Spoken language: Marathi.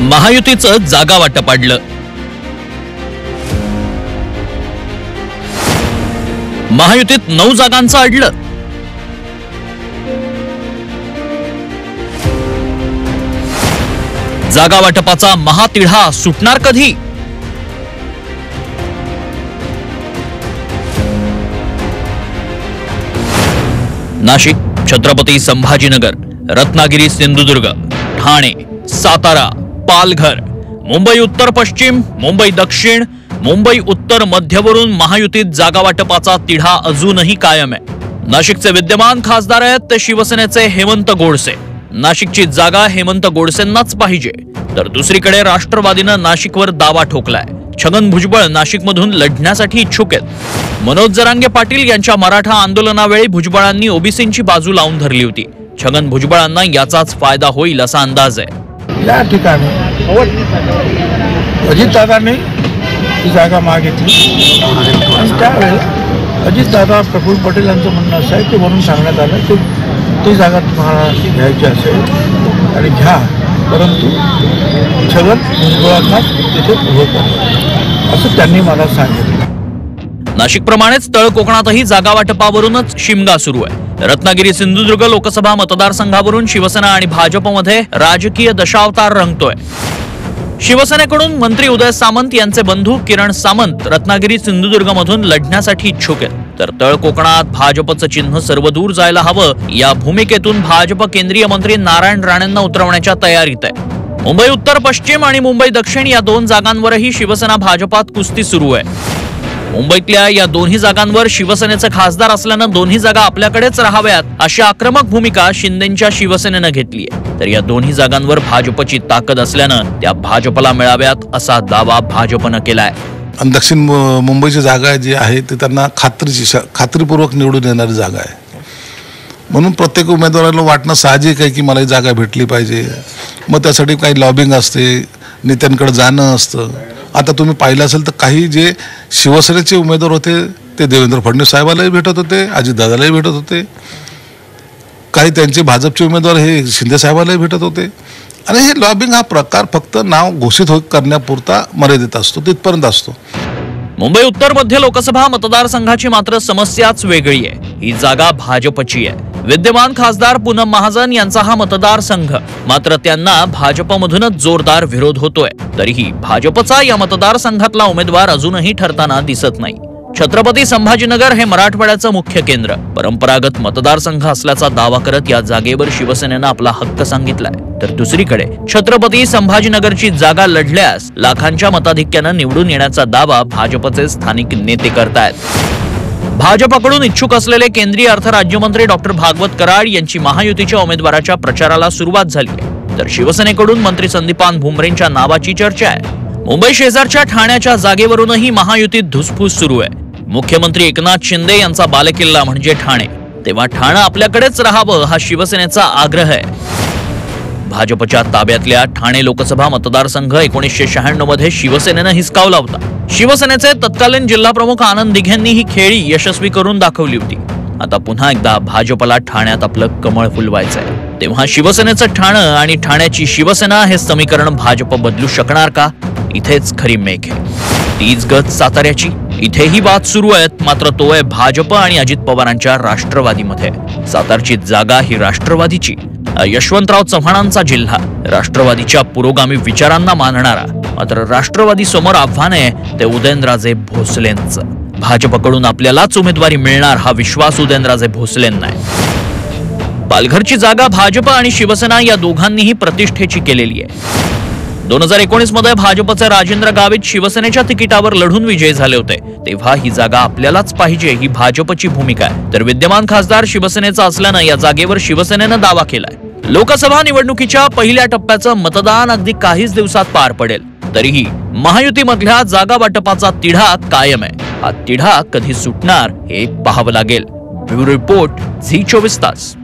महायुतीचं जागा वाटप अडलं। महायुतीत 9 जागांचं अडलं। जागा वाटपाचा महातिढा सुटणार कधी? नाशिक, छत्रपती संभाजीनगर, रत्नागिरी, सिंधुदुर्ग, ठाणे, सातारा, पालघर, मुंबई उत्तर पश्चिम, मुंबई दक्षिण, मुंबई उत्तर मध्यवरून महायुतीत जागा वाटपाचा तिढा अजूनही कायम आहे। नाशिकचे विद्यमान खासदार आहेत ते शिवसेनेचे हेमंत गोडसे। नाशिकची जागा हेमंत गोडसेंनाच पाहिजे, तर दुसरीकडे राष्ट्रवादीनं नाशिकवर दावा ठोकलाय। छगन भुजबळ नाशिकमधून लढण्यासाठी इच्छुक आहेत। मनोज जरांगे पाटील यांच्या मराठा आंदोलनावेळी भुजबळांनी ओबीसींची बाजू लावून धरली होती। छगन भुजबळांना याचाच फायदा होईल असा अंदाज आहे। या ठिकाणी अजितदादांनी ही जागा मागितली आणि त्यावेळेला अजितदादा प्रफुल्ल पटेल यांचं म्हणणं असं आहे की वरून सांगण्यात आलं की ती जागा तुम्हाला घ्यायची असेल आणि घ्या, परंतु छगन भुजबळांना तिथे उभं करा असं त्यांनी मला सांगितलं। नाशिकप्रमाणेच तळ कोकणातही जागा वाटपावरूनच शिमगा सुरू आहे। रत्नागिरी, सिंधुदुर्ग लोकसभा मतदारसंघावरून शिवसेना आणि भाजपमध्ये राजकीय दशावतार रंगतोय। शिवसेनेकडून मंत्री उदय सामंत यांचे बंधू किरण सामंत रत्नागिरी, सिंधुदुर्गमधून लढण्यासाठी इच्छुक आहेत, तर तळ कोकणात भाजपचं चिन्ह सर्वदूर जायला हवं या भूमिकेतून भाजप केंद्रीय मंत्री नारायण राणेंना उतरवण्याच्या तयारीत आहे। मुंबई उत्तर पश्चिम आणि मुंबई दक्षिण या 2 जागांवरही शिवसेना भाजपात कुस्ती सुरू आहे। मुंबईतल्या या दोन्ही जागांवर शिवसेनेचे खासदार असल्यानं दोन्ही जागा आपल्याकडेच राहाव्यात अशी आक्रमक भूमिका शिंदेंच्या शिवसेनेनं घेतली आहे, तर या दोन्ही जागांवर भाजपची ताकद असल्यानं त्या भाजपला मिळाव्यात असा दावा भाजपनं केलाय। आणि दक्षिण मुंबईची जागा जी आहे ती त्यांना खात्रीपूर्वक निवडून येणारी जागा आहे, म्हणून प्रत्येक उमेदवाराला वाटणं साहजिक आहे की मला ही जागा भेटली पाहिजे। मग त्यासाठी काही लॉबिंग असते, नेत्यांकडे जाणं असतं। आता तुम्ही पाहिलं असेल तर काही जे शिवसेनेचे उमेदवार होते ते देवेंद्र फडणवीस साहेबालाही भेटत होते, अजितदादालाही भेटत होते, काही त्यांचे भाजपचे उमेदवार हे शिंदे साहेबालाही भेटत होते। आणि हे लॉबिंग हा प्रकार फक्त नाव घोषित करण्यापुरता मर्यादित असतो, तिथपर्यंत असतो। मुंबई उत्तर मध्य लोकसभा मतदारसंघाची मात्र समस्याच वेगळी आहे। ही जागा भाजपची आहे। विद्यमान खासदार पूनम महाजन यांचा हा मतदारसंघ, मात्र त्यांना भाजपमधूनच जोरदार विरोध होतोय। तरीही भाजपचा या मतदारसंघातला उमेदवार अजूनही ठरताना दिसत नाही। छत्रपती संभाजीनगर हे मराठवाड्याचं मुख्य केंद्र, परंपरागत मतदारसंघ असल्याचा दावा करत या जागेवर शिवसेनेनं आपला हक्क सांगितलाय, तर दुसरीकडे छत्रपती संभाजीनगरची जागा लढल्यास लाखांच्या मताधिक्यानं निवडून येण्याचा दावा भाजपचे स्थानिक नेते करतायत। भाजपकडून इच्छुक असलेले केंद्रीय अर्थ राज्यमंत्री डॉक्टर भागवत कराड यांची महायुतीच्या उमेदवाराच्या प्रचाराला सुरुवात झाली आहे, तर शिवसेनेकडून मंत्री संदीपान भुमरेंच्या नावाची चर्चा आहे। मुंबई शेजारच्या ठाण्याच्या जागेवरूनही महायुतीत धुसफूस सुरू आहे। मुख्यमंत्री एकनाथ शिंदे यांचा बालेकिल्ला म्हणजे ठाणे, तेव्हा ठाणे आपल्याकडेच राहावं हा शिवसेनेचा आग्रह आहे। भाजपच्या ताब्यातल्या ठाणे लोकसभा मतदारसंघ 1996 मध्ये शिवसेनेनं हिसकावला होता। शिवसेनेचे तत्कालीन जिल्हाप्रमुख आनंद दिघेंनी ही खेळी यशस्वी करून दाखवली होती। आता पुन्हा एकदा भाजपला ठाण्यात आपलं कमळ फुलवायचंय, तेव्हा शिवसेनेचं ठाणं आणि ठाण्याची शिवसेना हे समीकरण भाजप बदलू शकणार का? इथेच खरी मेघ आहे। तीच गत साताऱ्याची, इथेही वाद सुरू आहेत, मात्र तो आहे भाजप आणि अजित पवारांच्या राष्ट्रवादीमध्ये। सातारची जागा ही राष्ट्रवादीची। यशवंतराव चव्हाणांचा जिल्हा, राष्ट्रवादीच्या पुरोगामी विचारांना मानणारा, मात्र राष्ट्रवादी समोर आव्हान आहे ते उदयनराजे भोसलेंचं। भाजपकडून आपल्यालाच उमेदवारी मिळणार हा विश्वास उदयनराजे भोसलेंना आहे। पालघरची जागा भाजप आणि शिवसेना या दोघांनीही प्रतिष्ठेची केलेली आहे। 2019 मध्ये भाजपचे राजेंद्र गावित शिवसेनेच्या तिकिटावर लढून विजयी झाले होते, तेव्हा ही जागा आपल्यालाच पाहिजे ही भाजपची भूमिका आहे, तर विद्यमान खासदार शिवसेनेचा असल्यानं या जागेवर शिवसेनेनं दावा केलाय। लोकसभा निवडणुकीच्या पहिल्या टप्प्याचं मतदान अगदी काहीच दिवसात पार पडेल, तरीही महायुतीमधल्या जागा वाटपाचा तिढा कायम आहे। हा तिढा कधी सुटणार हे पाहावं लागेल। ब्युरो रिपोर्ट, झी 24 तास।